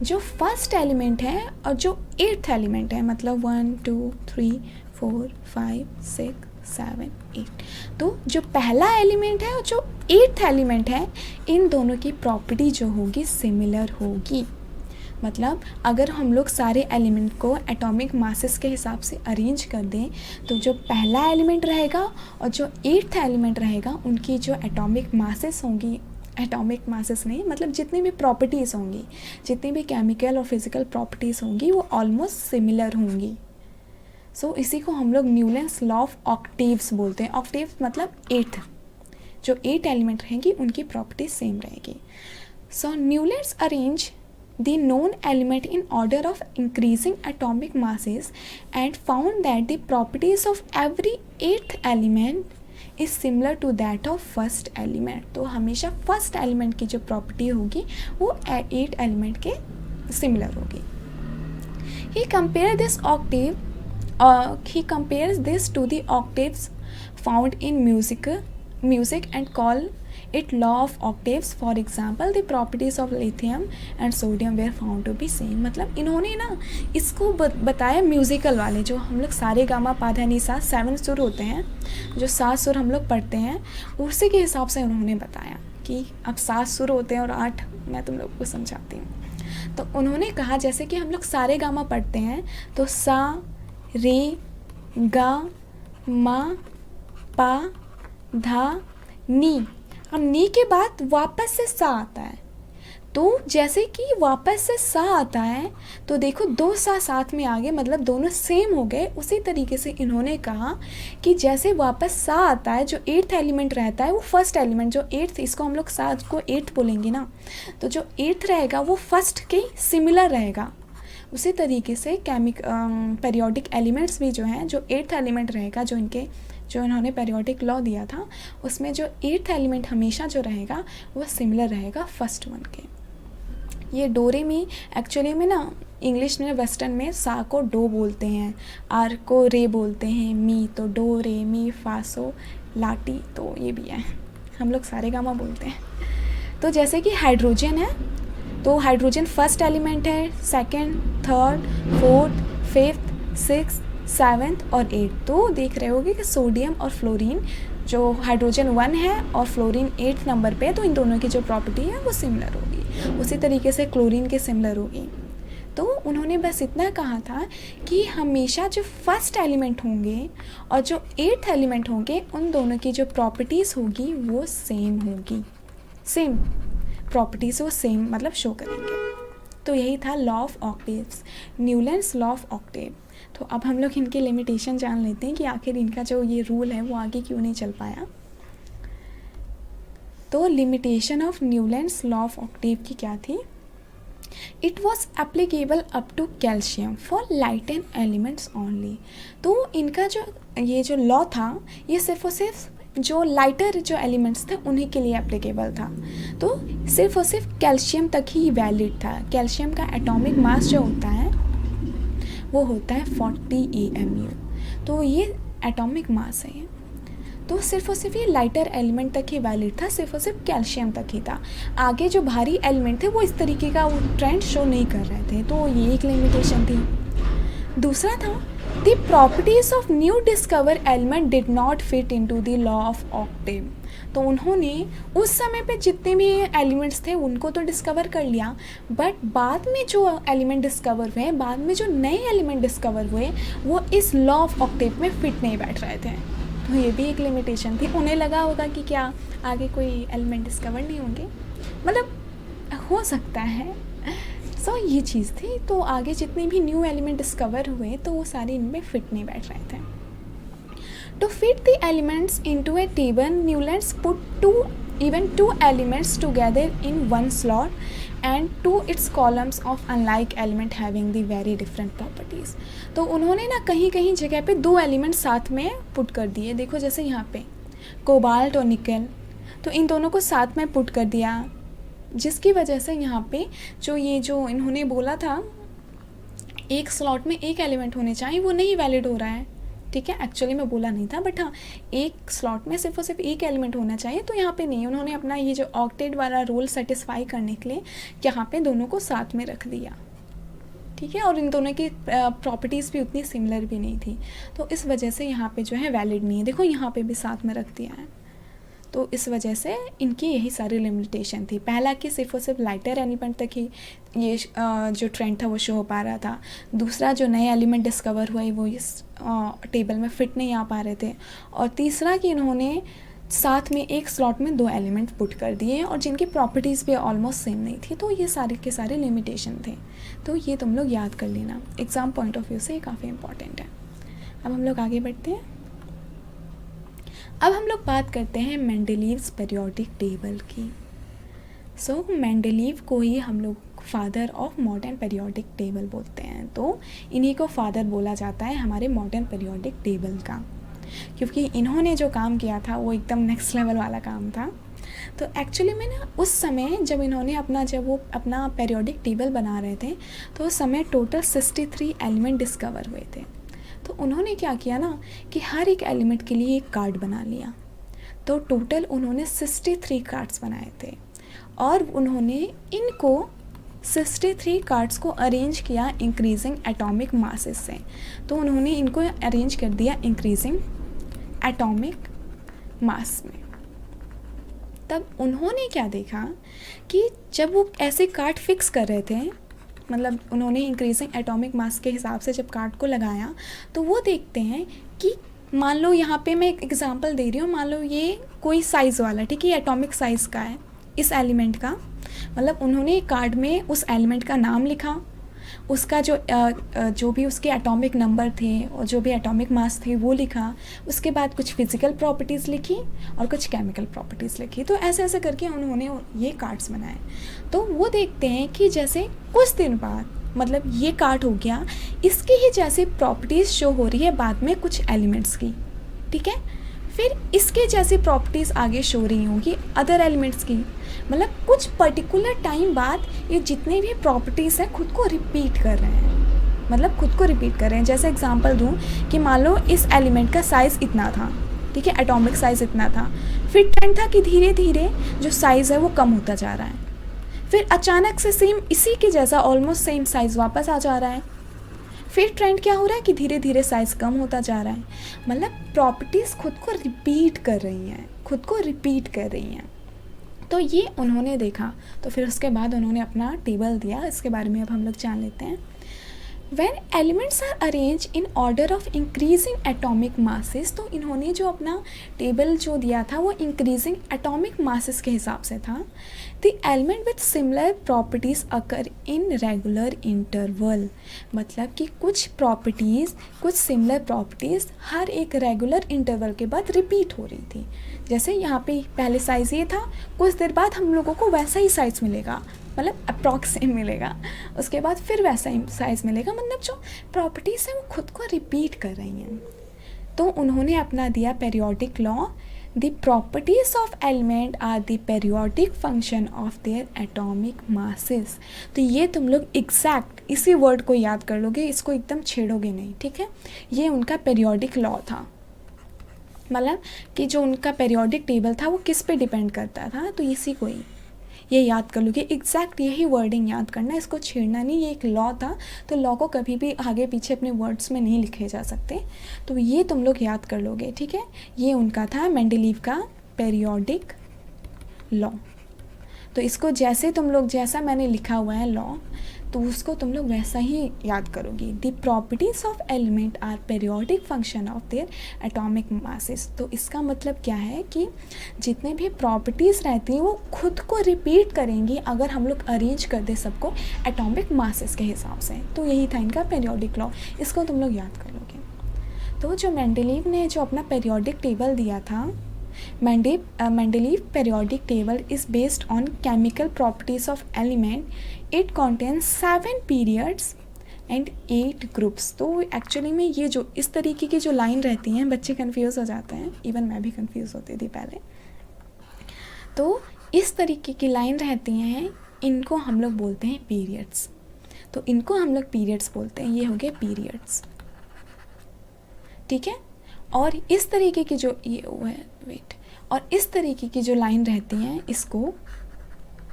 [SPEAKER 1] जो फर्स्ट एलिमेंट है और जो 8th एलिमेंट है, मतलब 1 2 3 4 5 6 7 8, तो जो पहला एलिमेंट है और जो 8th एलिमेंट है, इन दोनों की प्रॉपर्टी जो होगी सिमिलर होगी। मतलब अगर हम लोग सारे एलिमेंट को एटॉमिक मासेस के हिसाब से अरेंज कर दें, तो जो पहला एलिमेंट रहेगा और जो 8th एलिमेंट रहेगा, उनकी जो एटॉमिक मासेस होंगी, एटॉमिक मासेस नहीं, मतलब जितनी भी प्रॉपर्टीज़ होंगी, जितनी भी केमिकल और फिज़िकल प्रॉपर्टीज़ होंगी, वो ऑलमोस्ट सिमिलर होंगी। सो इसी को हम लोग न्यूलैंड्स लॉ ऑफ ऑक्टेव्स बोलते हैं। ऑक्टेव मतलब 8th, जो 8 एलिमेंट रहेंगी उनकी प्रॉपर्टी सेम रहेगी। So Newlands arrange the known element in order of increasing atomic masses and found that the properties of every 8th element is similar to that of first element। तो हमेशा first element की जो property होगी वो 8 element के similar होगी। He compares this to the octaves found in music and call it law of octaves। For example, the properties of lithium and sodium were found to be same। मतलब इन्होंने ना इसको बताया musical वाले, जो हम लोग सारे गामा पाधा नी सा 7 सुर होते हैं, जो 7 सुर हम लोग पढ़ते हैं, उसी के हिसाब से उन्होंने बताया कि अब 7 सुर होते हैं और 8 मैं तुम लोग को समझाती हूँ। तो उन्होंने कहा जैसे कि हम लोग सारे गामा पढ़ते हैं, तो सा रे गा मा पा धा नी, अब नी के बाद वापस से सा आता है। तो जैसे कि वापस से सा आता है, तो देखो 2 सा साथ में आ गए, मतलब दोनों सेम हो गए। उसी तरीके से इन्होंने कहा कि जैसे वापस सा आता है, जो 8th एलिमेंट रहता है वो फर्स्ट एलिमेंट, जो 8th, इसको हम लोग 7 को 8 बोलेंगे ना, तो जो 8th रहेगा वो फर्स्ट के सिमिलर रहेगा। उसी तरीके से पेरियोडिक एलिमेंट्स भी जो हैं, जो 8th एलिमेंट रहेगा, जो इन्होंने पेरियोडिक लॉ दिया था, उसमें जो 8th एलिमेंट हमेशा जो रहेगा वो सिमिलर रहेगा फर्स्ट वन के। ये डो रे मी एक्चुअली में ना इंग्लिश में वेस्टर्न में सा को डो बोलते हैं, आर को रे बोलते हैं, मी तो डो रे मी फा सो लाटी, तो ये भी है, हम लोग सारे गामा बोलते हैं। तो जैसे कि हाइड्रोजन है, तो हाइड्रोजन फर्स्ट एलिमेंट है, 2nd 3rd 4th 5th 6th 7th और 8th। तो देख रहे होगे कि सोडियम और फ्लोरीन, जो हाइड्रोजन 1 है और फ्लोरीन 8th नंबर पे, तो इन दोनों की जो प्रॉपर्टी है वो सिमिलर होगी। उसी तरीके से क्लोरीन के सिमिलर होगी। तो उन्होंने बस इतना कहा था कि हमेशा जो फर्स्ट एलिमेंट होंगे और जो 8th एलिमेंट होंगे, उन दोनों की जो प्रॉपर्टीज़ होगी वो सेम होगी, सेम प्रॉपर्टीज़ वो सेम मतलब शो करेंगे। तो यही था law of octaves, Newlands law of octave. तो अब हम लोग इनकी लिमिटेशन जान लेते हैं कि आखिर इनका जो ये रूल है वो आगे क्यों नहीं चल पाया। तो limitation of Newlands law of octave की क्या थी? It was applicable up to calcium for light and elements only. तो इनका जो ये जो लॉ था ये सिर्फ और सिर्फ जो लाइटर जो एलिमेंट्स थे उन्हीं के लिए एप्लीकेबल था। तो सिर्फ और सिर्फ कैल्शियम तक ही वैलिड था। कैल्शियम का एटॉमिक मास जो होता है वो होता है 40 AMU। तो ये एटॉमिक मास है ये। तो सिर्फ और सिर्फ ये लाइटर एलिमेंट तक ही वैलिड था, सिर्फ और सिर्फ कैल्शियम तक ही था। आगे जो भारी एलिमेंट थे वो इस तरीके का वो ट्रेंड शो नहीं कर रहे थे, तो ये एक लिमिटेशन थी। दूसरा था the properties of new discover element did not fit into the law of octave. तो उन्होंने उस समय पे जितने भी एलिमेंट्स थे उनको तो डिस्कवर कर लिया, बट बाद में जो एलिमेंट डिस्कवर हुए, बाद में जो नए एलिमेंट डिस्कवर हुए वो इस लॉ ऑफ ऑक्टेव में फिट नहीं बैठ रहे थे। तो ये भी एक लिमिटेशन थी। उन्हें लगा होगा कि क्या आगे कोई एलिमेंट डिस्कवर नहीं होंगे, मतलब हो सकता है। सो ये चीज़ थी। तो आगे जितने भी न्यू एलिमेंट डिस्कवर हुए तो वो सारे इनमें फिट नहीं बैठ रहे थे। To fit the elements into a table, Newlands put even two elements together in one slot and to its columns of unlike element having the very different properties. तो उन्होंने ना कहीं कहीं जगह पे दो एलिमेंट साथ में पुट कर दिए। देखो जैसे यहाँ पे कोबाल्ट और निकल, तो इन दोनों को साथ में पुट कर दिया, जिसकी वजह से यहाँ पे जो ये जो इन्होंने बोला था एक स्लॉट में एक एलिमेंट होने चाहिए वो नहीं वैलिड हो रहा है। ठीक है, एक्चुअली मैं बोला नहीं था, बट हाँ एक स्लॉट में सिर्फ और सिर्फ एक एलिमेंट होना चाहिए, तो यहाँ पे नहीं। उन्होंने अपना ये जो ऑक्टेट वाला रूल सेटिस्फाई करने के लिए यहाँ पे दोनों को साथ में रख दिया। ठीक है, और इन दोनों की प्रॉपर्टीज़ भी उतनी सिमिलर भी नहीं थी, तो इस वजह से यहाँ पे जो है वैलिड नहीं है। देखो यहाँ पे भी साथ में रख दिया है, तो इस वजह से इनकी यही सारी लिमिटेशन थी। पहला कि सिर्फ और सिर्फ लाइटर एलिमेंट तक ही ये जो ट्रेंड था वो शो हो पा रहा था। दूसरा जो नए एलिमेंट डिस्कवर हुए वो इस टेबल में फिट नहीं आ पा रहे थे। और तीसरा कि इन्होंने साथ में एक स्लॉट में दो एलिमेंट पुट कर दिए और जिनकी प्रॉपर्टीज़ भी ऑलमोस्ट सेम नहीं थी। तो ये सारे के सारे लिमिटेशन थे। तो ये तुम लोग याद कर लेना, एग्ज़ाम पॉइंट ऑफ व्यू से ये काफ़ी इंपॉर्टेंट है। अब हम लोग आगे बढ़ते हैं। अब हम लोग बात करते हैं मेंडेलीव्स पीरियोडिक टेबल की। सो मेंडेलीव को ही हम लोग father of modern periodic table बोलते हैं। तो इन्हीं को फादर बोला जाता है हमारे मॉडर्न पीरियोडिक टेबल का, क्योंकि इन्होंने जो काम किया था वो एकदम नेक्स्ट लेवल वाला काम था। तो एक्चुअली में ना उस समय जब वो अपना पीरियोडिक टेबल बना रहे थे तो उस समय टोटल 63 एलिमेंट डिस्कवर हुए थे। तो उन्होंने क्या किया ना कि हर एक एलिमेंट के लिए एक कार्ड बना लिया। तो टोटल उन्होंने 63 कार्ड्स बनाए थे और उन्होंने इनको 63 कार्ड्स को अरेंज किया इंक्रीजिंग एटॉमिक मासेस से। तो उन्होंने इनको अरेंज कर दिया इंक्रीजिंग एटॉमिक मास में। तब उन्होंने क्या देखा कि जब वो ऐसे कार्ड फिक्स कर रहे थे, मतलब उन्होंने इंक्रीजिंग एटॉमिक मास के हिसाब से जब कार्ड को लगाया, तो वो देखते हैं कि मान लो यहाँ पे मैं एक एग्जांपल दे रही हूँ, मान लो ये कोई साइज़ वाला, ठीक है, एटॉमिक साइज़ का है इस एलिमेंट का, मतलब उन्होंने कार्ड में उस एलिमेंट का नाम लिखा, उसका जो भी उसके एटॉमिक नंबर थे और जो भी एटॉमिक मास थे वो लिखा, उसके बाद कुछ फिज़िकल प्रॉपर्टीज़ लिखी और कुछ केमिकल प्रॉपर्टीज़ लिखी। तो ऐसे ऐसे करके उन्होंने ये कार्ड्स बनाए। तो वो देखते हैं कि जैसे कुछ दिन बाद, मतलब ये कार्ड हो गया, इसकी ही जैसे प्रॉपर्टीज़ शो हो रही है बाद में कुछ एलिमेंट्स की, ठीक है, फिर इसके जैसी प्रॉपर्टीज़ आगे शो रही होंगी अदर एलिमेंट्स की। मतलब कुछ पर्टिकुलर टाइम बाद ये जितने भी प्रॉपर्टीज़ हैं खुद को रिपीट कर रहे हैं, मतलब खुद को रिपीट कर रहे हैं। जैसे एग्जांपल दूं कि मान लो इस एलिमेंट का साइज़ इतना था, ठीक है, एटॉमिक साइज़ इतना था, फिर ट्रेंड था कि धीरे धीरे जो साइज़ है वो कम होता जा रहा है, फिर अचानक से सेम इसी के जैसा ऑलमोस्ट सेम साइज़ वापस आ जा रहा है, फिर ट्रेंड क्या हो रहा है कि धीरे धीरे साइज़ कम होता जा रहा है। मतलब प्रॉपर्टीज़ खुद को रिपीट कर रही हैं, खुद को रिपीट कर रही हैं। तो ये उन्होंने देखा, तो फिर उसके बाद उन्होंने अपना टेबल दिया। इसके बारे में अब हम लोग जान लेते हैं। When elements are arranged in order of increasing atomic masses, तो इन्होंने जो अपना टेबल जो दिया था वो इंक्रीजिंग एटॉमिक मासेस के हिसाब से था. The element with similar properties occur in regular interval, मतलब कि कुछ प्रॉपर्टीज़, कुछ सिमिलर प्रॉपर्टीज़ हर एक रेगुलर इंटरवल के बाद रिपीट हो रही थी. जैसे यहाँ पे पहले साइज़ ये था, कुछ देर बाद हम लोगों को वैसा ही साइज़ मिलेगा, मतलब अप्रॉक्स सेम मिलेगा, उसके बाद फिर वैसा ही साइज़ मिलेगा, मतलब जो प्रॉपर्टीज़ हैं वो खुद को रिपीट कर रही हैं. तो उन्होंने अपना दिया periodic law. The properties of element are the periodic function of their atomic masses. तो ये तुम लोग एग्जैक्ट इसी वर्ड को याद कर लोगे, इसको एकदम छेड़ोगे नहीं, ठीक है. ये उनका पेरियोडिक लॉ था, मतलब कि जो उनका पेरियोडिक टेबल था वो किस पे डिपेंड करता था, तो इसी को ही ये याद कर लोगे. एग्जैक्ट यही वर्डिंग याद करना, इसको छेड़ना नहीं. ये एक लॉ था, तो लॉ को कभी भी आगे पीछे अपने वर्ड्स में नहीं लिखे जा सकते, तो ये तुम लोग याद कर लोगे, ठीक है. ये उनका था मेंडलीव का पेरियोडिक लॉ. तो इसको जैसे तुम लोग, जैसा मैंने लिखा हुआ है लॉ, तो उसको तुम लोग वैसा ही याद करोगे. The properties of element are periodic function of their atomic masses. तो इसका मतलब क्या है कि जितने भी प्रॉपर्टीज़ रहती हैं वो खुद को रिपीट करेंगी अगर हम लोग अरेंज कर दे सबको एटॉमिक मासेस के हिसाब से. तो यही था इनका पेरियोडिक लॉ, इसको तुम लोग याद कर लोगे. तो जो मेंडलीव ने जो अपना पेरियोडिक टेबल दिया था, Mendeleev periodic table is based on chemical properties of element. It contains 7 periods and 8 groups. तो एक्चुअली में ये जो इस तरीके की जो लाइन रहती हैं, बच्चे कंफ्यूज हो जाते हैं, इवन मैं भी कंफ्यूज होती थी पहले. तो इस तरीके की लाइन रहती हैं, इनको हम लोग बोलते हैं पीरियड्स. तो इनको हम लोग पीरियड्स बोलते हैं. ये हो गए पीरियड्स, ठीक है. और इस तरीके की जो ये वेट और इस तरीके की जो लाइन रहती हैं,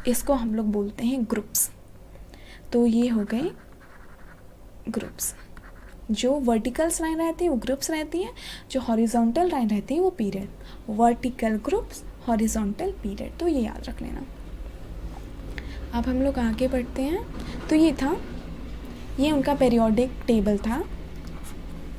[SPEAKER 1] इसको हम लोग बोलते हैं ग्रुप्स. तो ये हो गए ग्रुप्स. जो वर्टिकल्स लाइन रहती है वो ग्रुप्स रहती हैं, जो हॉरिजॉन्टल लाइन रहती है वो period. Vertical groups, horizontal period, तो ये याद रख लेना. अब हम लोग आगे बढ़ते हैं. तो ये उनका पेरियोडिक टेबल था.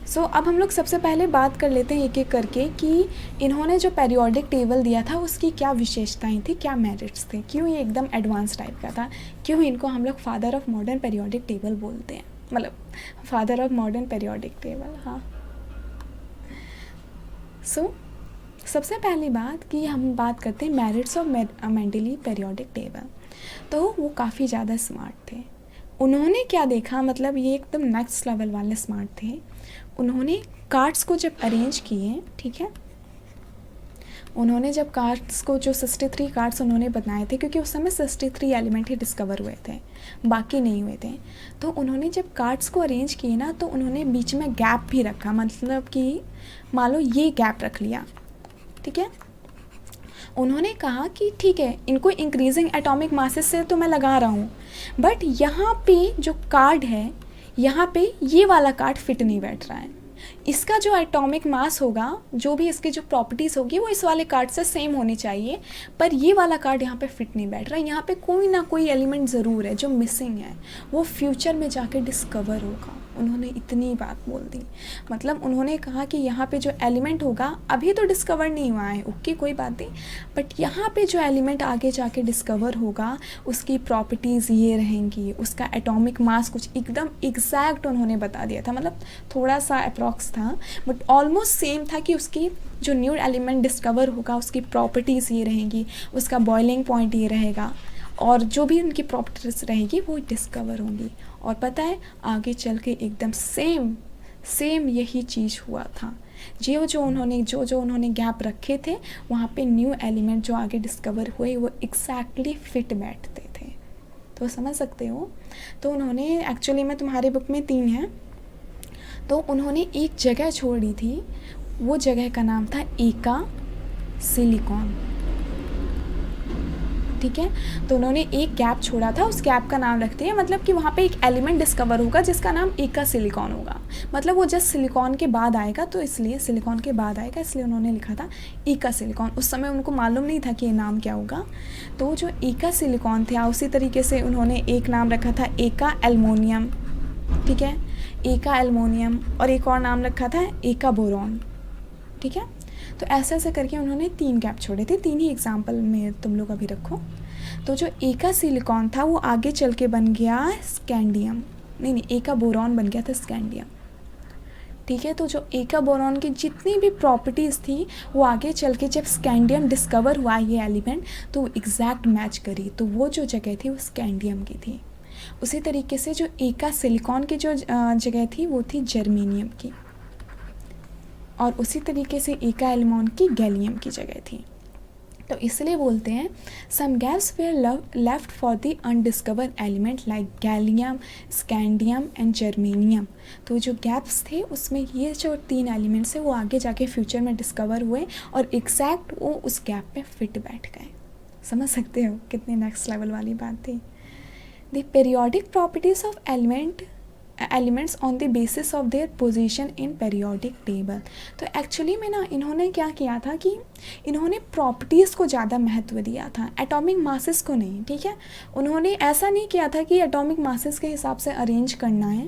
[SPEAKER 1] सो अब हम लोग सबसे पहले बात कर लेते हैं एक एक करके कि इन्होंने जो पेरियोडिक टेबल दिया था उसकी क्या विशेषताएं थी, क्या मेरिट्स थे, क्यों ये एकदम एडवांस टाइप का था, क्यों इनको हम लोग father of modern periodic table बोलते हैं, मतलब father of modern periodic table. हाँ. सो सबसे पहली बात कि हम बात करते हैं merits of Mendeleev periodic table. तो वो काफ़ी ज़्यादा स्मार्ट थे. उन्होंने क्या देखा, मतलब ये एकदम नेक्स्ट लेवल वाले स्मार्ट थे. उन्होंने कार्ड्स को जब अरेंज किए, ठीक है, उन्होंने जब कार्ड्स को जो 63 कार्ड्स उन्होंने बनाए थे, क्योंकि उस समय 63 एलिमेंट ही डिस्कवर हुए थे, बाकी नहीं हुए थे. तो उन्होंने जब कार्ड्स को अरेंज किए ना, तो उन्होंने बीच में गैप भी रखा, मतलब कि मान लो ये गैप रख लिया, ठीक है. उन्होंने कहा कि ठीक है, इनको इंक्रीजिंग एटॉमिक मासेस से तो मैं लगा रहा हूँ, बट यहाँ पे जो कार्ड है, यहाँ पे ये वाला कार्ड फिट नहीं बैठ रहा है. इसका जो एटॉमिक मास होगा, जो भी इसकी जो प्रॉपर्टीज़ होगी, वो इस वाले कार्ड से सेम होनी चाहिए, पर ये वाला कार्ड यहाँ पे फिट नहीं बैठ रहा है. यहाँ पे कोई ना कोई एलिमेंट ज़रूर है जो मिसिंग है, वो फ्यूचर में जाके डिस्कवर होगा. उन्होंने इतनी बात बोल दी, मतलब उन्होंने कहा कि यहाँ पे जो एलिमेंट होगा अभी तो डिस्कवर नहीं हुआ है, ओके कोई बात नहीं, बट यहाँ पे जो एलिमेंट आगे जाके डिस्कवर होगा उसकी प्रॉपर्टीज़ ये रहेंगी, उसका एटॉमिक मास कुछ एकदम एग्जैक्ट उन्होंने बता दिया था. मतलब थोड़ा सा अप्रॉक्स था, बट ऑलमोस्ट सेम था कि उसकी जो न्यू एलिमेंट डिस्कवर होगा उसकी प्रॉपर्टीज़ ये रहेंगी, उसका बॉइलिंग पॉइंट ये रहेगा, और जो भी उनकी प्रॉपर्टीज रहेगी वो डिस्कवर होंगी. और पता है आगे चल के एकदम सेम यही चीज़ हुआ था. जो उन्होंने गैप रखे थे, वहाँ पे न्यू एलिमेंट जो आगे डिस्कवर हुए वो एग्जैक्टली फिट बैठते थे. तो समझ सकते हो. तो उन्होंने एक्चुअली में तुम्हारे बुक में 3 है, तो उन्होंने एक जगह छोड़ी थी, वो जगह का नाम था एका सिलिकॉन, ठीक है. तो उन्होंने एक गैप छोड़ा था, उस गैप का नाम रखते हैं, मतलब कि वहाँ पे एक एलिमेंट डिस्कवर होगा जिसका नाम एका सिलिकॉन होगा, मतलब वो जस्ट सिलिकॉन के बाद आएगा, तो इसलिए सिलिकॉन के बाद आएगा, इसलिए उन्होंने लिखा था एका सिलिकॉन. उस समय उनको मालूम नहीं था कि ये नाम क्या होगा. तो जो एका सिलिकॉन था, उसी तरीके से उन्होंने एक नाम रखा था एका एल्युमिनियम, ठीक है, ए का एल्युमिनियम, और एक और नाम रखा था ए का बोरॉन, ठीक है। तो ऐसे ऐसे करके उन्होंने 3 गैप छोड़े थे, 3 ही एग्जाम्पल में तुम लोग अभी रखो। तो जो ए का सिलिकॉन था वो आगे चल के बन गया स्कैंडियम, नहीं ए का बोरॉन बन गया था स्कैंडियम, ठीक है। तो जो ए का बोरॉन की जितनी भी प्रॉपर्टीज़ थी वो आगे चल के जब स्कैंडियम डिस्कवर हुआ ये एलिमेंट तो वो एग्जैक्ट मैच करी, तो वो जो जगह थी वो स्कैंडियम की थी। उसी तरीके से जो ए का सिलिकॉन की जो जगह थी वो थी जर्मेनियम की, और उसी तरीके से ए का एल्यूमिनियम की गैलियम की जगह थी। तो इसलिए बोलते हैं some gaps were left for the undiscover element like gallium, scandium and germanium. तो जो गैप्स थे उसमें ये जो 3 एलिमेंट्स हैं वो आगे जाके फ्यूचर में डिस्कवर हुए और एग्जैक्ट वो उस गैप में फिट बैठ गए। समझ सकते हो कितनी नेक्स्ट लेवल वाली बात थी। The periodic properties of elements on the basis of their position in periodic table. तो एक्चुअली में ना इन्होंने क्या किया था कि इन्होंने प्रॉपर्टीज़ को ज़्यादा महत्व दिया था, एटॉमिक मासेस को नहीं, ठीक है। उन्होंने ऐसा नहीं किया था कि एटॉमिक मासेस के हिसाब से अरेंज करना है।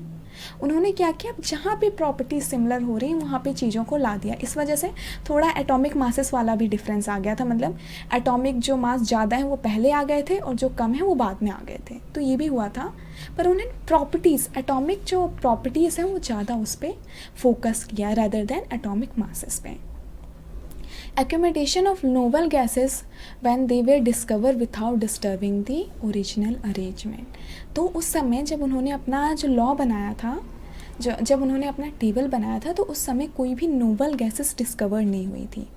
[SPEAKER 1] उन्होंने क्या किया, जहाँ पे प्रॉपर्टी सिमिलर हो रही वहाँ पे चीज़ों को ला दिया। इस वजह से थोड़ा एटॉमिक मासेस वाला भी डिफरेंस आ गया था, मतलब एटॉमिक जो मास ज़्यादा है वो पहले आ गए थे और जो कम है वो बाद में आ गए थे, तो ये भी हुआ था। पर उन्हें प्रॉपर्टीज़, एटॉमिक जो प्रॉपर्टीज़ हैं वो ज़्यादा उस पर फोकस किया रदर देन एटॉमिक मासेस पे। Accumulation of novel gases when they were discovered without disturbing the original arrangement। तो उस समय जब उन्होंने अपना जो लॉ बनाया था, जब उन्होंने अपना टेबल बनाया था, तो उस समय कोई भी नोबल गैसेस डिस्कवर नहीं हुई थी।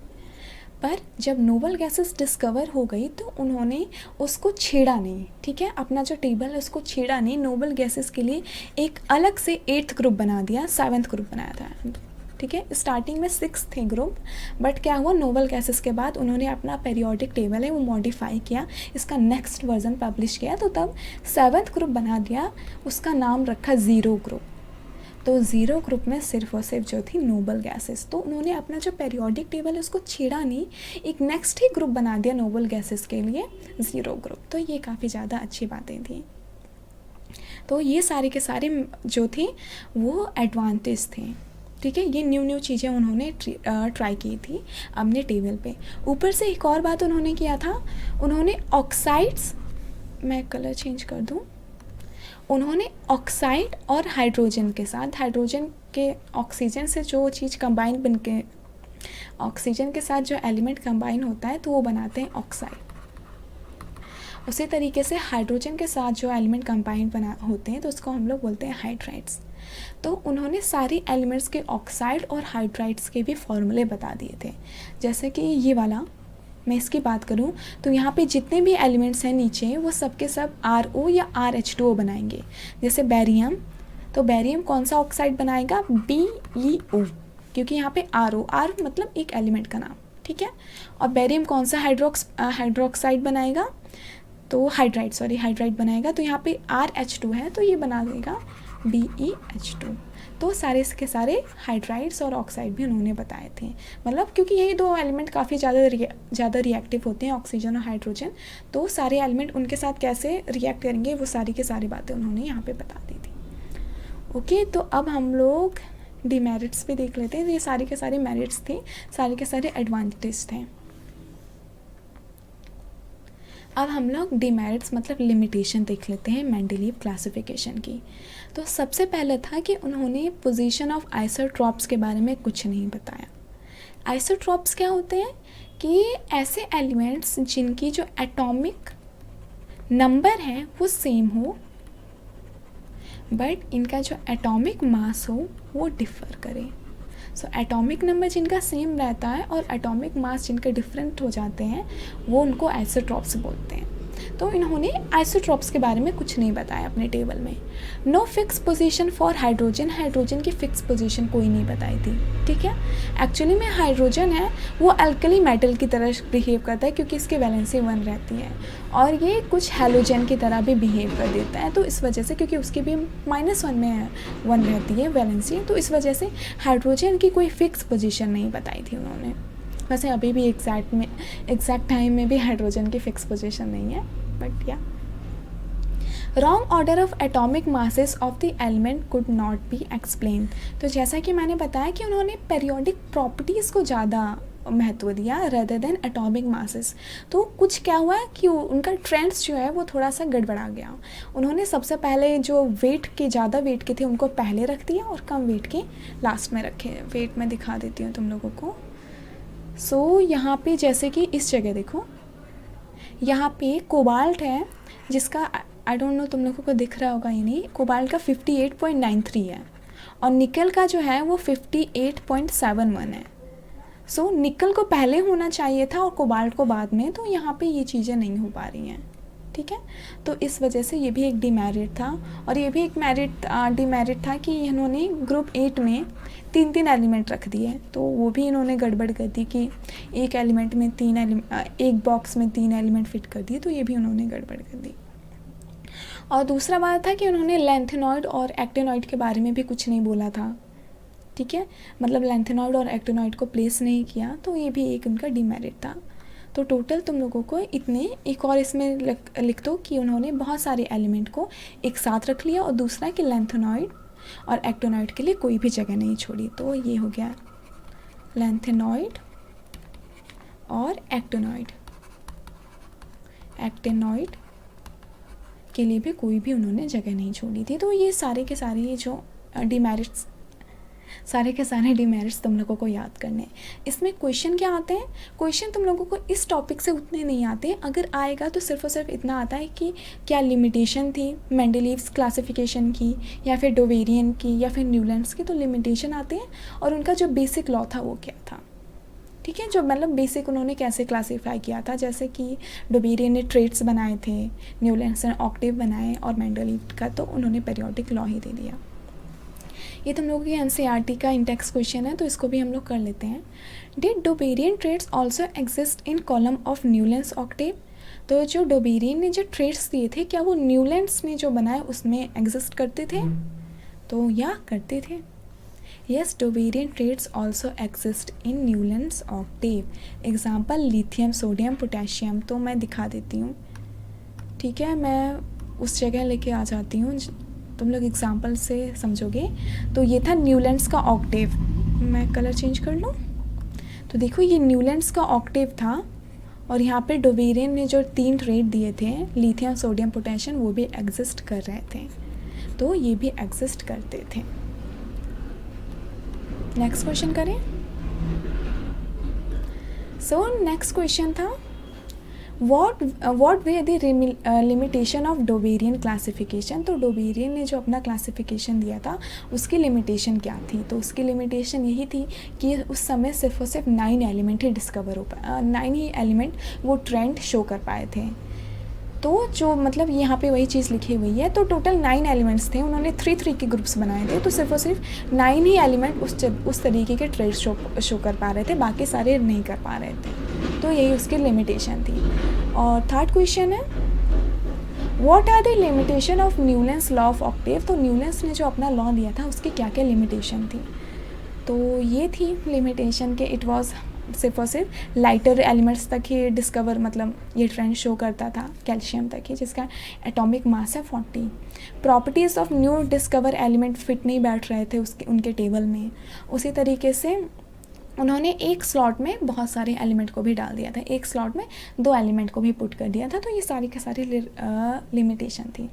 [SPEAKER 1] पर जब नोबल गैसेस डिस्कवर हो गई तो उन्होंने उसको छेड़ा नहीं, ठीक है, अपना जो टेबल है उसको छेड़ा नहीं। नोबल गैसेस के लिए एक अलग से 8th ग्रुप बना दिया, 7th ग्रुप बनाया था, ठीक है। स्टार्टिंग में 6 थे ग्रुप, बट क्या हुआ, नोबल गैसेस के बाद उन्होंने अपना पीरियोडिक टेबल है वो मॉडिफाई किया, इसका नेक्स्ट वर्जन पब्लिश किया, तो तब 7th ग्रुप बना दिया, उसका नाम रखा 0 ग्रुप। तो 0 ग्रुप में सिर्फ और सिर्फ जो थी नोबल गैसेस। तो उन्होंने अपना जो पीरियोडिक टेबल है उसको छेड़ा नहीं, एक नेक्स्ट ही ग्रुप बना दिया नोबल गैसेस के लिए 0 ग्रुप। तो ये काफ़ी ज़्यादा अच्छी बातें थी। तो ये सारे के सारे जो थे वो एडवांटेज थे, ठीक है। ये न्यू चीज़ें उन्होंने ट्राई की थी अपने टेबल पे। ऊपर से एक और बात उन्होंने किया था, उन्होंने ऑक्साइड्स, मैं कलर चेंज कर दूँ, उन्होंने ऑक्साइड और हाइड्रोजन के साथ, हाइड्रोजन के ऑक्सीजन से जो चीज़ कंबाइन बन के, ऑक्सीजन के साथ जो एलिमेंट कंबाइन होता है तो वो बनाते हैं ऑक्साइड। उसी तरीके से हाइड्रोजन के साथ जो एलिमेंट कंबाइन होते हैं तो उसको हम लोग बोलते हैं हाइड्राइड्स। तो उन्होंने सारी एलिमेंट्स के ऑक्साइड और हाइड्राइड्स के भी फॉर्मूले बता दिए थे। जैसे कि ये वाला मैं इसकी बात करूं तो यहाँ पे जितने भी एलिमेंट्स हैं नीचे वो सब के सब RO या RH2O बनाएंगे। जैसे बैरियम, तो बैरियम कौन सा ऑक्साइड बनाएगा, BeO, क्योंकि यहाँ पे RO, R मतलब एक एलिमेंट का नाम, ठीक है। और बैरियम कौन सा हाइड्रोक्साइड बनाएगा, तो हाइड्राइड बनाएगा, तो यहाँ पे RH2 है तो ये बना देगा BeH2। तो सारे के सारे हाइड्राइड्स और ऑक्साइड भी उन्होंने बताए थे, मतलब क्योंकि यही 2 एलिमेंट काफ़ी ज़्यादा रिएक्टिव होते हैं, ऑक्सीजन और हाइड्रोजन, तो सारे एलिमेंट उनके साथ कैसे रिएक्ट करेंगे वो सारी की सारी बातें उन्होंने यहाँ पे बता दी थी। ओके, तो अब हम लोग डिमेरिट्स भी देख लेते हैं। ये सारे के सारे मेरिट्स थे, सारे के सारे एडवांटेज थे। अब हम लोग डिमेरिट्स मतलब लिमिटेशन देख लेते हैं मेंडलीव क्लासिफिकेशन की। तो सबसे पहले था कि उन्होंने पोजीशन ऑफ आइसोट्रॉप्स के बारे में कुछ नहीं बताया। आइसोट्रॉप्स क्या होते हैं कि ऐसे एलिमेंट्स जिनकी जो एटॉमिक नंबर है वो सेम हो बट इनका जो एटॉमिक मास हो वो डिफ़र करे। सो एटॉमिक नंबर जिनका सेम रहता है और एटॉमिक मास जिनके डिफरेंट हो जाते हैं वो उनको आइसोट्रॉप्स बोलते हैं। तो इन्होंने आइसोट्रॉप्स के बारे में कुछ नहीं बताया अपने टेबल में। No fix position for hydrogen, hydrogen की फ़िक्स पोजीशन कोई नहीं बताई थी, ठीक है। एक्चुअली में हाइड्रोजन है वो अल्कली मेटल की तरह बिहेव करता है क्योंकि इसकी वैलेंसी 1 रहती है और ये कुछ हैलोजन की तरह भी बिहेव कर देता है। तो इस वजह से क्योंकि उसकी भी -1 में 1 रहती है वैलेंसी, तो इस वजह से हाइड्रोजन की कोई फ़िक्स पोजीशन नहीं बताई थी उन्होंने। वैसे अभी भी एग्जैक्ट टाइम में भी हाइड्रोजन की फ़िक्स पोजीशन नहीं है, बट या wrong order of atomic masses of the element could not be explain. तो जैसा कि मैंने बताया कि उन्होंने पेरियोडिक प्रॉपर्टीज़ को ज़्यादा महत्व दिया रेदर देन एटॉमिक मासेस। तो कुछ क्या हुआ कि उनका ट्रेंड्स जो है वो थोड़ा सा गड़बड़ा गया। उन्होंने सबसे पहले जो वेट के ज़्यादा वेट के थे उनको पहले रख दिया और कम वेट के लास्ट में रखे। वेट मैं दिखा देती हूँ तुम लोगों को। सो यहाँ पे जैसे कि इस जगह देखो, यहाँ पे कोबाल्ट है जिसका आई डोंट नो तुम लोगों को दिख रहा होगा या नहीं, कोबाल्ट का 58.93 है और निकल का जो है वो 58.71 है। सो निकल को पहले होना चाहिए था और कोबाल्ट को बाद में, तो यहाँ पे ये चीज़ें नहीं हो पा रही हैं, ठीक है। तो इस वजह से ये भी एक डिमेरिट था। और ये भी एक डिमेरिट था कि इन्होंने ग्रुप 8 में 3 एलिमेंट रख दिए, तो वो भी इन्होंने गड़बड़ कर दी कि एक एलिमेंट में एक बॉक्स में 3 एलिमेंट फिट कर दिए, तो ये भी उन्होंने गड़बड़ कर दी। और दूसरा बात था कि उन्होंने लेंथेनॉइड और एक्टिनॉइड के बारे में भी कुछ नहीं बोला था, ठीक है, मतलब लेंथेनॉइड और एक्टिनॉइड को प्लेस नहीं किया, तो ये भी एक उनका डिमेरिट था। तो टोटल तुम लोगों को इतने, एक और इसमें लिख दो कि उन्होंने बहुत सारे एलिमेंट को एक साथ रख लिया और दूसरा कि लेंथेनॉइड और एक्टिनॉइड के लिए कोई भी जगह नहीं छोड़ी। तो ये हो गया लेंथेनॉइड और एक्टिनॉइड के लिए भी कोई भी उन्होंने जगह नहीं छोड़ी थी। तो ये सारे के सारे ये जो डिमेरिट्स, सारे के सारे डिमेरिट्स तुम लोगों को याद करने हैं। इसमें क्वेश्चन क्या आते हैं, क्वेश्चन तुम लोगों को इस टॉपिक से उतने नहीं आते, अगर आएगा तो सिर्फ और सिर्फ इतना आता है कि क्या लिमिटेशन थी मेंडलीव्स क्लासिफिकेशन की या फिर डोबेरियन की या फिर न्यूलैंड्स की। तो लिमिटेशन आते हैं और उनका जो बेसिक लॉ था वो क्या था, ठीक है, जो मतलब बेसिक उन्होंने कैसे क्लासीफाई किया था। जैसे कि डोबेरियन ने ट्रेट्स बनाए थे, न्यूलैंड्स ने ऑक्टेव बनाए और मेंडलीव का तो उन्होंने पीरियोडिक लॉ ही दे दिया। ये तुम लोगों की एनसीईआरटी का इंडेक्स क्वेश्चन है, तो इसको भी हम लोग कर लेते हैं। Did Dobereiner triads also exist in column of Newlands octave. तो जो डोबेरियन ने जो ट्रेट्स दिए थे क्या वो न्यूलैंड्स ने जो बनाए उसमें एग्जिस्ट करते थे, तो या करते थे। Yes, Dobereiner triads also exist in Newlands octave. Example lithium, sodium, potassium. तो मैं दिखा देती हूँ, ठीक है, मैं उस जगह लेके आ जाती हूँ, तुम लोग एग्जाम्पल से समझोगे। तो ये था न्यूलैंड्स का ऑक्टेव, मैं कलर चेंज कर लूँ। तो देखो ये न्यूलैंड्स का ऑक्टेव था और यहाँ पे डोबेरियन ने जो 3 ट्रेट दिए थे, लिथियम, सोडियम, पोटेशियम, वो भी एग्जिस्ट कर रहे थे, तो ये भी एग्जिस्ट करते थे। नेक्स्ट क्वेश्चन करें। सो नेक्स्ट क्वेश्चन था what were the limitation of Dobereiner classification. तो डोबेरियन ने जो अपना क्लासिफिकेशन दिया था उसकी लिमिटेशन क्या थी, तो उसकी लिमिटेशन यही थी कि उस समय सिर्फ और सिर्फ 9 एलिमेंट ही डिस्कवर हो पाए, 9 ही एलिमेंट वो ट्रेंड शो कर पाए थे। तो जो मतलब यहाँ पे वही चीज़ लिखी हुई है, तो टोटल 9 एलिमेंट्स थे, उन्होंने 3 के ग्रुप्स बनाए थे, तो सिर्फ और सिर्फ 9 ही एलिमेंट उस तरीके के ट्रेड शो कर पा रहे थे, बाकी सारे नहीं कर पा रहे थे, तो यही उसकी लिमिटेशन थी। और थर्ड क्वेश्चन है what are the limitation of Newlands law of octave. तो न्यूलैंड्स ने जो अपना लॉ दिया था उसकी क्या क्या लिमिटेशन थी, तो ये थी लिमिटेशन के इट वाज सिर्फ और सिर्फ लाइटर एलिमेंट्स तक ही डिस्कवर, मतलब ये ट्रेंड शो करता था कैल्शियम तक ही, जिसका एटॉमिक मास है 40। Properties of new discover element fit नहीं बैठ रहे थे उनके टेबल में। उसी तरीके से उन्होंने एक स्लॉट में बहुत सारे एलिमेंट को भी डाल दिया था, एक स्लॉट में 2 एलिमेंट को भी पुट कर दिया था, तो ये सारी की सारी लिमिटेशन थी।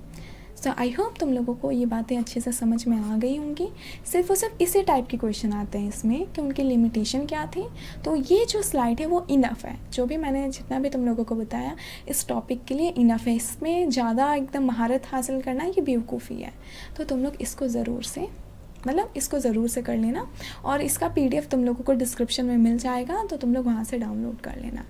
[SPEAKER 1] सो आई होप तुम लोगों को ये बातें अच्छे से समझ में आ गई होंगी। सिर्फ और सिर्फ इसी टाइप के क्वेश्चन आते हैं इसमें कि उनकी लिमिटेशन क्या थी। तो ये जो स्लाइड है वो इनफ है, जो भी मैंने जितना भी तुम लोगों को बताया इस टॉपिक के लिए इनफ है। इसमें ज़्यादा एकदम महारत हासिल करना ये बेवकूफ़ी है, तो तुम लोग इसको ज़रूर से कर लेना। और इसका PDF तुम लोगों को डिस्क्रिप्शन में मिल जाएगा, तो तुम लोग वहाँ से डाउनलोड कर लेना।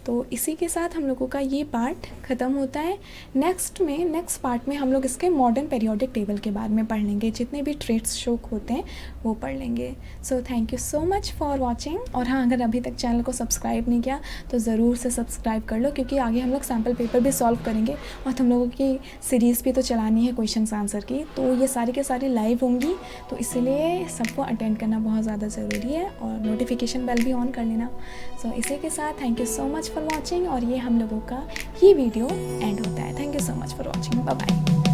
[SPEAKER 1] तो इसी के साथ हम लोगों का ये पार्ट ख़त्म होता है। नेक्स्ट पार्ट में हम लोग इसके मॉडर्न पीरियोडिक टेबल के बारे में पढ़ लेंगे, जितने भी ट्रेट्स शो होते हैं वो पढ़ लेंगे। So thank you so much for watching. और हाँ, अगर अभी तक चैनल को सब्सक्राइब नहीं किया तो ज़रूर से सब्सक्राइब कर लो, क्योंकि आगे हम लोग सैम्पल पेपर भी सॉल्व करेंगे और तुम लोगों की सीरीज़ भी तो चलानी है क्वेश्चन आंसर की, तो ये सारी के सारी लाइव होंगी, तो इसीलिए सबको अटेंड करना बहुत ज़्यादा ज़रूरी है और नोटिफिकेशन बेल भी ऑन कर लेना। सो इसी के साथ thank you so much for watching, और ये हम लोगों का ये वीडियो एंड होता है। Thank you so much for watching, bye bye.